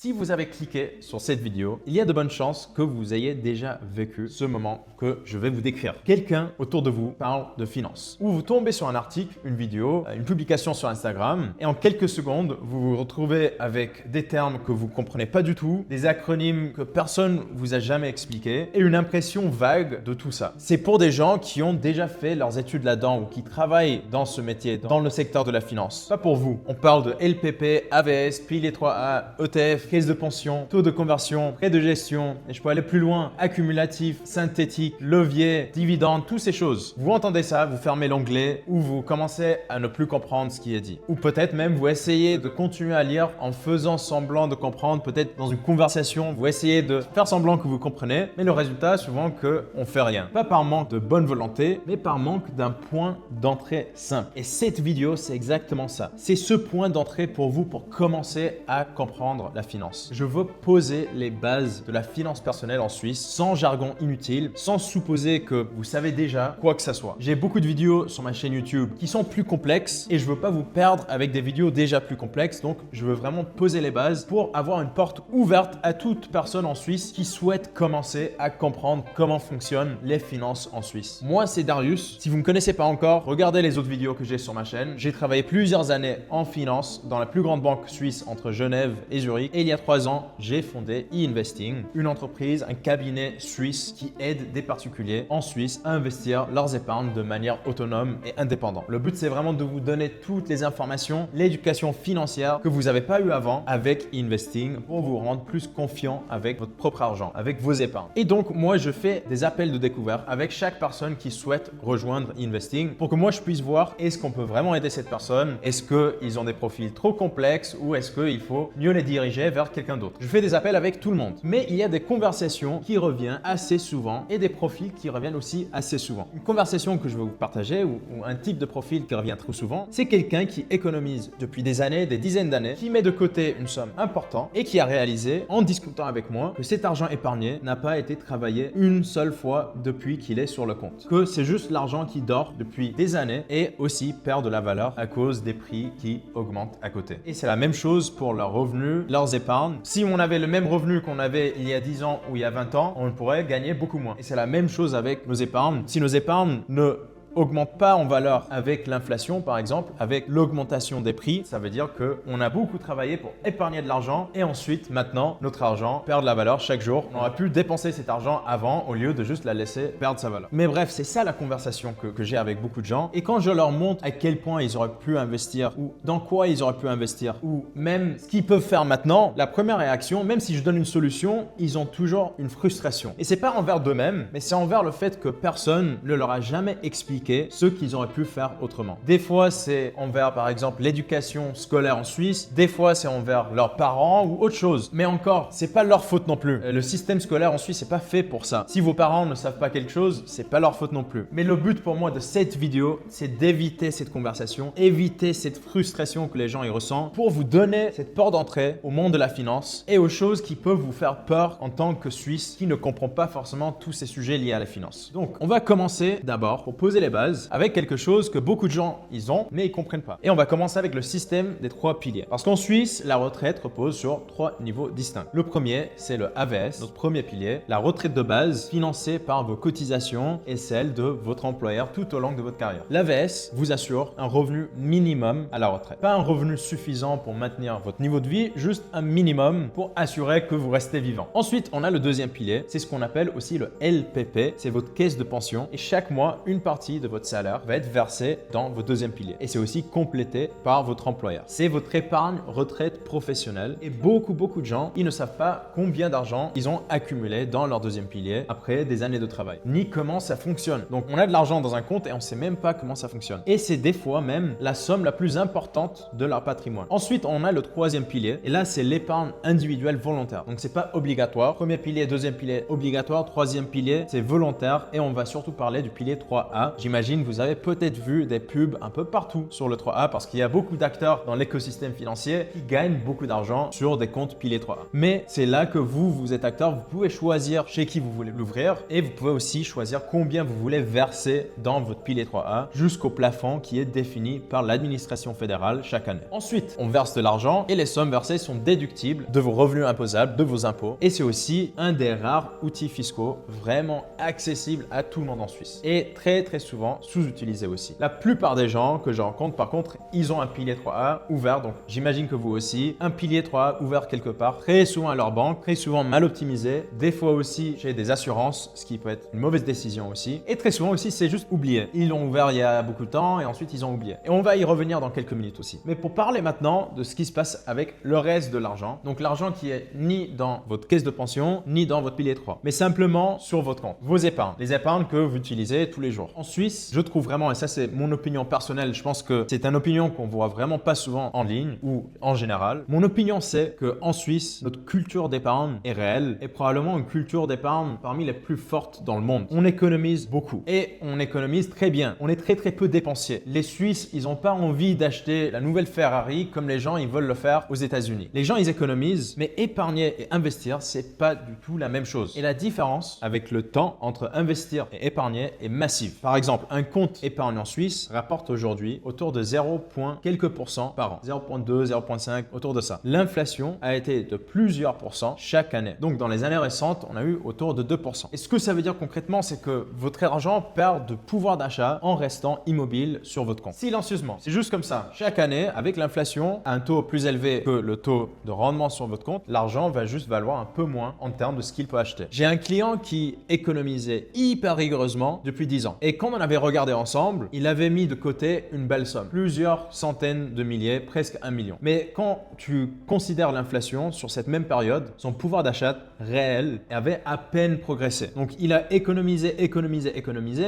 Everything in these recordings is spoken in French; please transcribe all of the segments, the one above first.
Si vous avez cliqué sur cette vidéo, il y a de bonnes chances que vous ayez déjà vécu ce moment que je vais vous décrire. Quelqu'un autour de vous parle de finances. Ou vous tombez sur un article, une vidéo, une publication sur Instagram et en quelques secondes, vous vous retrouvez avec des termes que vous ne comprenez pas du tout, des acronymes que personne vous a jamais expliqués et une impression vague de tout ça. C'est pour des gens qui ont déjà fait leurs études là-dedans ou qui travaillent dans ce métier, dans le secteur de la finance. Pas pour vous. On parle de LPP, AVS, pilier 3A, ETF, caisse de pension, taux de conversion, frais de gestion, et je peux aller plus loin, accumulatif, synthétique, levier, dividende, toutes ces choses. Vous entendez ça, vous fermez l'onglet ou vous commencez à ne plus comprendre ce qui est dit. Ou peut-être même vous essayez de continuer à lire en faisant semblant de comprendre, peut-être dans une conversation, vous essayez de faire semblant que vous comprenez, mais le résultat souvent qu'on fait rien. Pas par manque de bonne volonté, mais par manque d'un point d'entrée simple. Et cette vidéo, c'est exactement ça. C'est ce point d'entrée pour vous pour commencer à comprendre la finance. Je veux poser les bases de la finance personnelle en Suisse sans jargon inutile, sans supposer que vous savez déjà quoi que ce soit. J'ai beaucoup de vidéos sur ma chaîne YouTube qui sont plus complexes et je veux pas vous perdre avec des vidéos déjà plus complexes. Donc, je veux vraiment poser les bases pour avoir une porte ouverte à toute personne en Suisse qui souhaite commencer à comprendre comment fonctionnent les finances en Suisse. Moi, c'est Darius. Si vous ne me connaissez pas encore, regardez les autres vidéos que j'ai sur ma chaîne. J'ai travaillé plusieurs années en finance dans la plus grande banque suisse entre Genève et Zurich. Et il y a 3 ans, j'ai fondé e-Investing, une entreprise, un cabinet suisse qui aide des particuliers en Suisse à investir leurs épargnes de manière autonome et indépendante. Le but, c'est vraiment de vous donner toutes les informations, l'éducation financière que vous n'avez pas eu avant avec e-Investing pour vous rendre plus confiant avec votre propre argent, avec vos épargnes. Et donc, moi, je fais des appels de découverte avec chaque personne qui souhaite rejoindre e-Investing pour que moi, je puisse voir est-ce qu'on peut vraiment aider cette personne, est-ce qu'ils ont des profils trop complexes ou est-ce qu'il faut mieux les diriger vers quelqu'un d'autre. Je fais des appels avec tout le monde, mais il y a des conversations qui reviennent assez souvent et des profils qui reviennent aussi assez souvent. Une conversation que je veux vous partager ou un type de profil qui revient trop souvent, c'est quelqu'un qui économise depuis des années, des dizaines d'années, qui met de côté une somme importante et qui a réalisé en discutant avec moi que cet argent épargné n'a pas été travaillé une seule fois depuis qu'il est sur le compte. Que c'est juste l'argent qui dort depuis des années et aussi perd de la valeur à cause des prix qui augmentent à côté. Et c'est la même chose pour leurs revenus, leurs épargnes. Si on avait le même revenu qu'on avait il y a 10 ans ou il y a 20 ans, on pourrait gagner beaucoup moins. Et c'est la même chose avec nos épargnes. Si nos épargnes ne augmente pas en valeur avec l'inflation, par exemple, avec l'augmentation des prix, ça veut dire qu'on a beaucoup travaillé pour épargner de l'argent et ensuite, maintenant, notre argent perd de la valeur chaque jour. On aurait pu dépenser cet argent avant au lieu de juste la laisser perdre sa valeur. Mais bref, c'est ça la conversation que j'ai avec beaucoup de gens. Et quand je leur montre à quel point ils auraient pu investir ou dans quoi ils auraient pu investir ou même ce qu'ils peuvent faire maintenant, la première réaction, même si je donne une solution, ils ont toujours une frustration. Et c'est pas envers d'eux-mêmes, mais c'est envers le fait que personne ne leur a jamais expliqué ce qu'ils auraient pu faire autrement. Des fois, c'est envers, par exemple, l'éducation scolaire en Suisse. Des fois, c'est envers leurs parents ou autre chose. Mais encore, c'est pas leur faute non plus. Le système scolaire en Suisse, c'est pas fait pour ça. Si vos parents ne savent pas quelque chose, c'est pas leur faute non plus. Mais le but pour moi de cette vidéo, c'est d'éviter cette conversation, éviter cette frustration que les gens y ressentent pour vous donner cette porte d'entrée au monde de la finance et aux choses qui peuvent vous faire peur en tant que Suisse qui ne comprend pas forcément tous ces sujets liés à la finance. Donc, on va commencer d'abord pour poser les bases avec quelque chose que beaucoup de gens ils ont mais ils comprennent pas. Et on va commencer avec le système des 3 piliers. Parce qu'en Suisse, la retraite repose sur 3 niveaux distincts. Le premier, c'est le AVS, notre premier pilier, la retraite de base financée par vos cotisations et celle de votre employeur tout au long de votre carrière. L'AVS vous assure un revenu minimum à la retraite. Pas un revenu suffisant pour maintenir votre niveau de vie, juste un minimum pour assurer que vous restez vivant. Ensuite, on a le deuxième pilier, c'est ce qu'on appelle aussi le LPP, c'est votre caisse de pension et chaque mois, une partie de votre salaire va être versé dans votre deuxième pilier. Et c'est aussi complété par votre employeur. C'est votre épargne retraite professionnelle. Et beaucoup de gens, ils ne savent pas combien d'argent ils ont accumulé dans leur deuxième pilier après des années de travail, ni comment ça fonctionne. Donc, on a de l'argent dans un compte et on ne sait même pas comment ça fonctionne. Et c'est des fois même la somme la plus importante de leur patrimoine. Ensuite, on a le troisième pilier. Et là, c'est l'épargne individuelle volontaire. Donc, c'est pas obligatoire. Premier pilier, deuxième pilier, obligatoire. Troisième pilier, c'est volontaire. Et on va surtout parler du pilier 3A. j'imagine vous avez peut-être vu des pubs un peu partout sur le 3A parce qu'il y a beaucoup d'acteurs dans l'écosystème financier qui gagnent beaucoup d'argent sur des comptes piliers 3A. Mais c'est là que vous êtes acteur, vous pouvez choisir chez qui vous voulez l'ouvrir et vous pouvez aussi choisir combien vous voulez verser dans votre pilier 3A jusqu'au plafond qui est défini par l'administration fédérale chaque année. Ensuite, on verse de l'argent et les sommes versées sont déductibles de vos revenus imposables, de vos impôts. Et c'est aussi un des rares outils fiscaux vraiment accessibles à tout le monde en Suisse. Et très souvent sous-utilisé aussi. La plupart des gens que je rencontre, par contre, ils ont un pilier 3A ouvert. Donc j'imagine que vous aussi, un pilier 3A ouvert quelque part, très souvent à leur banque, très souvent mal optimisé. Des fois aussi chez des assurances, ce qui peut être une mauvaise décision aussi. Et très souvent aussi, c'est juste oublié. Ils l'ont ouvert il y a beaucoup de temps et ensuite ils ont oublié. Et on va y revenir dans quelques minutes aussi. Mais pour parler maintenant de ce qui se passe avec le reste de l'argent, donc l'argent qui est ni dans votre caisse de pension, ni dans votre pilier 3, mais simplement sur votre compte, vos épargnes, les épargnes que vous utilisez tous les jours. En Suisse, je trouve vraiment, et ça c'est mon opinion personnelle, je pense que c'est une opinion qu'on voit vraiment pas souvent en ligne ou en général. Mon opinion c'est qu'en Suisse, notre culture d'épargne est réelle et probablement une culture d'épargne parmi les plus fortes dans le monde. On économise beaucoup et on économise très bien. On est très peu dépensier. Les Suisses, ils n'ont pas envie d'acheter la nouvelle Ferrari comme les gens ils veulent le faire aux États-Unis. Les gens ils économisent, mais épargner et investir, c'est pas du tout la même chose. Et la différence avec le temps entre investir et épargner est massive. Par exemple, un compte épargne en Suisse rapporte aujourd'hui autour de 0, quelques % par an. 0,2, 0,5, autour de ça. L'inflation a été de plusieurs pourcents chaque année. Donc dans les années récentes, on a eu autour de 2%. Et ce que ça veut dire concrètement, c'est que votre argent perd de pouvoir d'achat en restant immobile sur votre compte. Silencieusement. C'est juste comme ça. Chaque année, avec l'inflation, à un taux plus élevé que le taux de rendement sur votre compte, l'argent va juste valoir un peu moins en termes de ce qu'il peut acheter. J'ai un client qui économisait hyper rigoureusement depuis 10 ans. Et quand on avait regardé ensemble, il avait mis de côté une belle somme. Plusieurs centaines de milliers, presque 1 million. Mais quand tu considères l'inflation sur cette même période, son pouvoir d'achat réel avait à peine progressé. Donc il a économisé,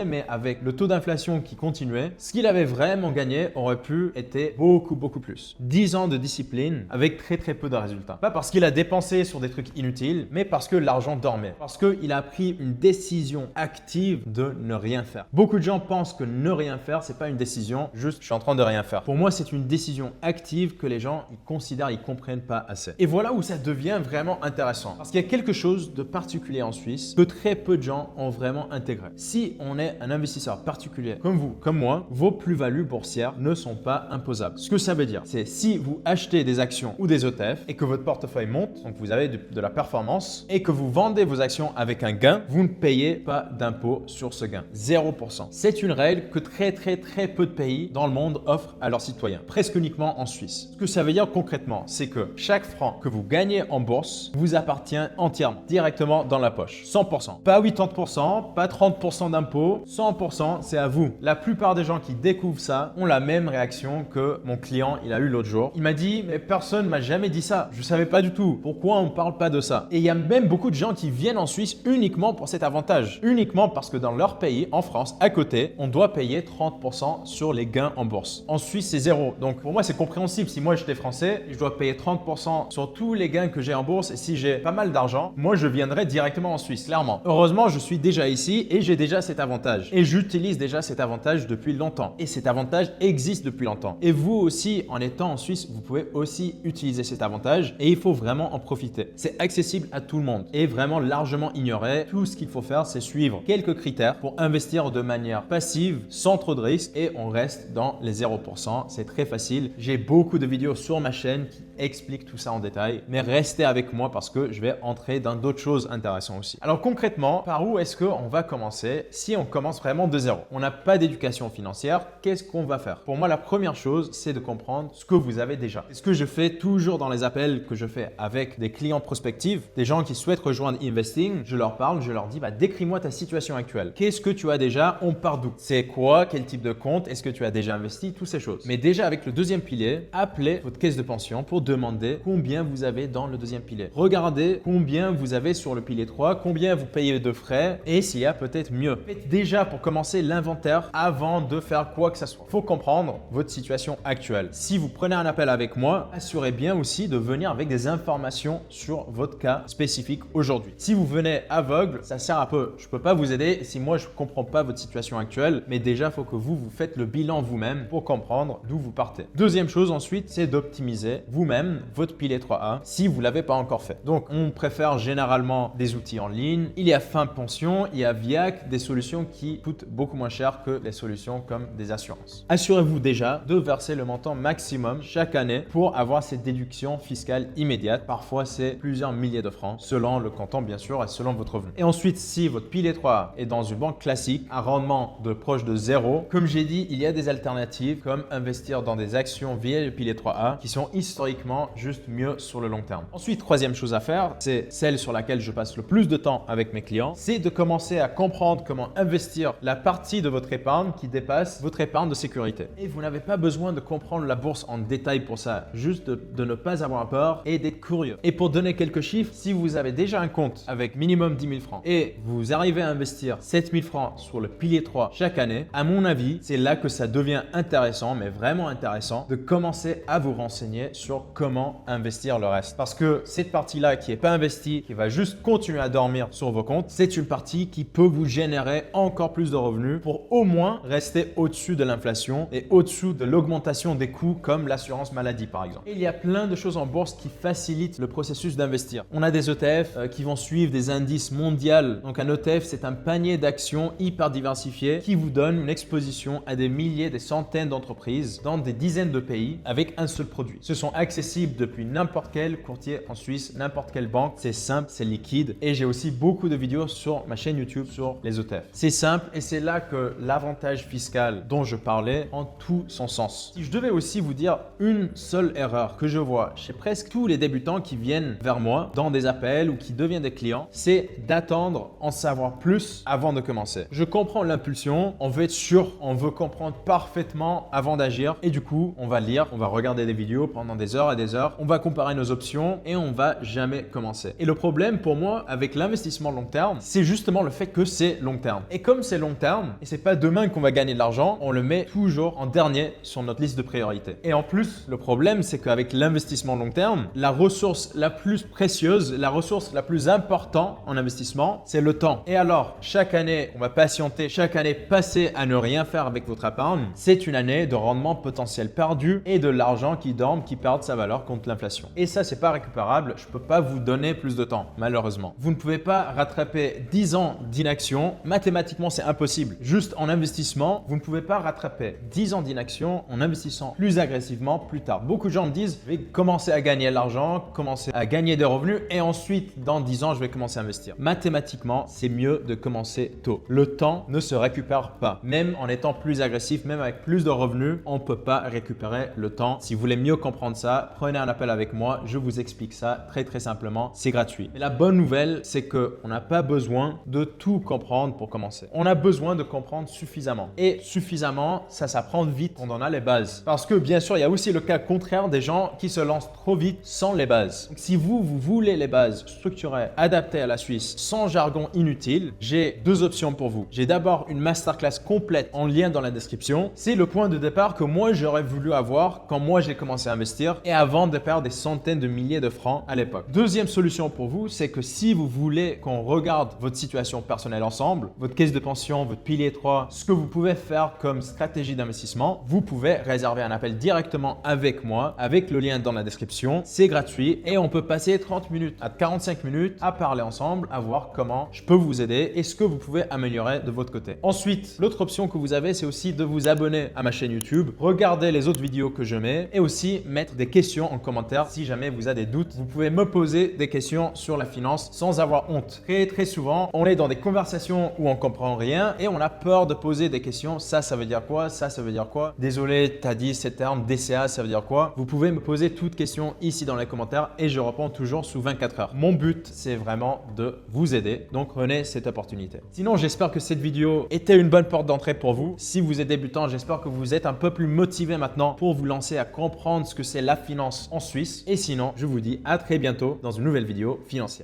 mais avec le taux d'inflation qui continuait, ce qu'il avait vraiment gagné aurait pu être beaucoup plus. 10 ans de discipline avec très peu de résultats. Pas parce qu'il a dépensé sur des trucs inutiles, mais parce que l'argent dormait. Parce qu'il a pris une décision active de ne rien faire. Beaucoup de gens pensent que ne rien faire, c'est pas une décision, juste je suis en train de rien faire. Pour moi, c'est une décision active que les gens ils considèrent, ils comprennent pas assez. Et voilà où ça devient vraiment intéressant. Parce qu'il y a quelque chose de particulier en Suisse que très peu de gens ont vraiment intégré. Si on est un investisseur particulier comme vous, comme moi, vos plus-values boursières ne sont pas imposables. Ce que ça veut dire, c'est si vous achetez des actions ou des ETF et que votre portefeuille monte, donc vous avez de la performance et que vous vendez vos actions avec un gain, vous ne payez pas d'impôt sur ce gain. 0%. C'est une règle que très peu de pays dans le monde offrent à leurs citoyens. Presque uniquement en Suisse. Ce que ça veut dire concrètement, c'est que chaque franc que vous gagnez en bourse vous appartient entièrement, directement dans la poche. 100%. Pas 80%, pas 30% d'impôt, 100%, c'est à vous. La plupart des gens qui découvrent ça ont la même réaction que mon client il a eu l'autre jour. Il m'a dit mais personne m'a jamais dit ça. Je savais pas du tout. Pourquoi on parle pas de ça? Et il y a même beaucoup de gens qui viennent en Suisse uniquement pour cet avantage. Uniquement parce que dans leur pays, en France, à côté, on doit payer 30% sur les gains en bourse. En Suisse, c'est 0. Donc pour moi, c'est compréhensible. Si moi j'étais français, je dois payer 30% sur tous les gains que j'ai en bourse et si j'ai pas mal d'argent, moi je viendrais directement en Suisse, clairement. Heureusement, je suis déjà ici et j'ai déjà cet avantage. Et j'utilise déjà cet avantage depuis longtemps. Et cet avantage existe depuis longtemps. Et vous aussi, en étant en Suisse, vous pouvez aussi utiliser cet avantage et il faut vraiment en profiter. C'est accessible à tout le monde et vraiment largement ignoré. Tout ce qu'il faut faire, c'est suivre quelques critères pour investir de manière passive, sans trop de risques et on reste dans les 0%. C'est très facile. J'ai beaucoup de vidéos sur ma chaîne qui expliquent tout ça en détail, mais restez avec moi parce que je vais entrer dans d'autres choses intéressantes aussi. Alors concrètement, par où est-ce qu'on va commencer si on commence vraiment de zéro? On n'a pas d'éducation financière, qu'est-ce qu'on va faire? Pour moi, la première chose, c'est de comprendre ce que vous avez déjà. C'est ce que je fais toujours dans les appels que je fais avec des clients prospectifs, des gens qui souhaitent rejoindre Investing. Je leur parle, je leur dis, décris-moi ta situation actuelle. Qu'est-ce que tu as déjà? On part d'où? C'est quoi? Quel type de compte? Est-ce que tu as déjà investi? Toutes ces choses. Mais déjà avec le deuxième pilier, appelez votre caisse de pension pour demander combien vous avez dans le deuxième pilier. Regardez combien vous avez sur le pilier 3, combien vous payez de frais et s'il y a peut-être mieux. Faites déjà pour commencer l'inventaire avant de faire quoi que ce soit. Il faut comprendre votre situation actuelle. Si vous prenez un appel avec moi, assurez bien aussi de venir avec des informations sur votre cas spécifique aujourd'hui. Si vous venez aveugle, ça sert un peu. Je ne peux pas vous aider si moi je ne comprends pas votre situation actuelle, mais déjà il faut que vous faites le bilan vous-même pour comprendre d'où vous partez. Deuxième chose ensuite, c'est d'optimiser vous-même votre pilier 3A si vous ne l'avez pas encore fait. Donc on préfère généralement des outils en ligne. Il y a Fin Pension, il y a Viac, des solutions qui coûtent beaucoup moins cher que les solutions comme des assurances. Assurez-vous déjà de verser le montant maximum chaque année pour avoir cette déduction fiscale immédiate. Parfois c'est plusieurs milliers de francs selon le canton bien sûr et selon votre revenu. Et ensuite, si votre pilier 3 est dans une banque classique, un rendement de proche de zéro, comme j'ai dit, il y a des alternatives comme investir dans des actions via le pilier 3A qui sont historiquement juste mieux sur le long terme. Ensuite, troisième chose à faire, c'est celle sur laquelle je passe le plus de temps avec mes clients, c'est de commencer à comprendre comment investir la partie de votre épargne qui dépasse votre épargne de sécurité. Et vous n'avez pas besoin de comprendre la bourse en détail pour ça, juste de ne pas avoir peur et d'être curieux. Et pour donner quelques chiffres, si vous avez déjà un compte avec minimum 10 000 francs et vous arrivez à investir 7 000 francs sur le pilier 3 chaque année, à mon avis, c'est là que ça devient intéressant, mais vraiment intéressant, de commencer à vous renseigner sur comment investir le reste. Parce que cette partie-là qui n'est pas investie, qui va juste continuer à dormir sur vos comptes, c'est une partie qui peut vous générer encore plus de revenus pour au moins rester au-dessus de l'inflation et au-dessous de l'augmentation des coûts comme l'assurance maladie par exemple. Et il y a plein de choses en bourse qui facilitent le processus d'investir. On a des ETF qui vont suivre des indices mondiaux. Donc un ETF, c'est un panier d'actions hyper diversifié qui vous donne une exposition à des milliers, des centaines d'entreprises dans des dizaines de pays avec un seul produit. Ce sont accessibles depuis n'importe quel courtier en Suisse, n'importe quelle banque. C'est simple, c'est liquide et j'ai aussi beaucoup de vidéos sur ma chaîne YouTube sur les ETF. C'est simple et c'est là que l'avantage fiscal dont je parlais prend tout son sens. Si je devais aussi vous dire une seule erreur que je vois chez presque tous les débutants qui viennent vers moi dans des appels ou qui deviennent des clients, c'est d'attendre en savoir plus avant de commencer. Je comprends l'impulsion, on veut être sûr, on veut comprendre parfaitement avant d'agir et du coup, on va lire, on va regarder des vidéos pendant des heures et des heures, on va comparer nos options et on va jamais commencer. Et le problème pour moi avec l'investissement long terme, c'est justement le fait que c'est long terme. Et comme c'est long terme et c'est pas demain qu'on va gagner de l'argent, on le met toujours en dernier sur notre liste de priorités. Et en plus, le problème c'est qu'avec l'investissement long terme, la ressource la plus précieuse, la ressource la plus importante en investissement, c'est le temps. Et alors, chaque année, on va patienter, chaque année passée à ne rien faire avec votre épargne, c'est une année de rendement potentiel perdu et de l'argent qui dorme, qui perd sa valeur contre l'inflation. Et ça, c'est pas récupérable. Je peux pas vous donner plus de temps, malheureusement. Vous ne pouvez pas rattraper 10 ans d'inaction. Mathématiquement, c'est impossible. Juste en investissement, vous ne pouvez pas rattraper 10 ans d'inaction en investissant plus agressivement plus tard. Beaucoup de gens me disent, je vais commencer à gagner de l'argent, commencer à gagner des revenus et ensuite, dans 10 ans, je vais commencer à investir. Mathématiquement, c'est mieux de commencer tôt. Le temps ne se récupère pas. Même en étant plus agressif, même avec plus de revenus, on ne peut pas récupérer le temps. Si vous voulez mieux comprendre ça, prenez un appel avec moi. Je vous explique ça très simplement. C'est gratuit. Et la bonne nouvelle, c'est qu'on n'a pas besoin de tout comprendre pour commencer. On a besoin de comprendre suffisamment. Et suffisamment, ça s'apprend vite quand on a les bases. Parce que bien sûr, il y a aussi le cas contraire des gens qui se lancent trop vite sans les bases. Donc, si vous voulez les bases structurées, adaptées à la Suisse, sans jargon inutile, j'ai deux options pour vous. J'ai d'abord une masterclass complète en lien dans la description. C'est le point de départ que moi j'aurais voulu avoir quand moi j'ai commencé à investir et avant de perdre des centaines de milliers de francs à l'époque. Deuxième solution pour vous, c'est que si vous voulez qu'on regarde votre situation personnelle ensemble, votre caisse de pension, votre pilier 3, ce que vous pouvez faire comme stratégie d'investissement, vous pouvez réserver un appel directement avec moi, avec le lien dans la description. C'est gratuit et on peut passer 30 minutes à 45 minutes à parler ensemble, à voir comment je peux vous aider et ce que vous pouvez améliorer de votre côté. Ensuite, l'autre option que vous avez, c'est aussi de vous abonner à ma chaîne YouTube, regarder les autres vidéos que je mets et aussi mettre des questions en commentaire. Si jamais vous avez des doutes, vous pouvez me poser des questions sur la finance sans avoir honte. Très souvent, on est dans des conversations où on comprend rien et on a peur de poser des questions. Ça veut dire quoi? Ça veut dire quoi? Désolé, t'as dit ces termes, DCA, ça veut dire quoi? Vous pouvez me poser toutes questions ici dans les commentaires et je réponds toujours sous 24 heures. Mon but, c'est vraiment de vous aider. Donc, prenez cette opportunité. Sinon, j'espère que cette vidéo était une bonne porte d'entrée pour vous. Si vous êtes débutant, j'espère que vous êtes un peu plus motivé maintenant pour vous lancer à comprendre ce que c'est la finance finance en Suisse. Et sinon, je vous dis à très bientôt dans une nouvelle vidéo financière.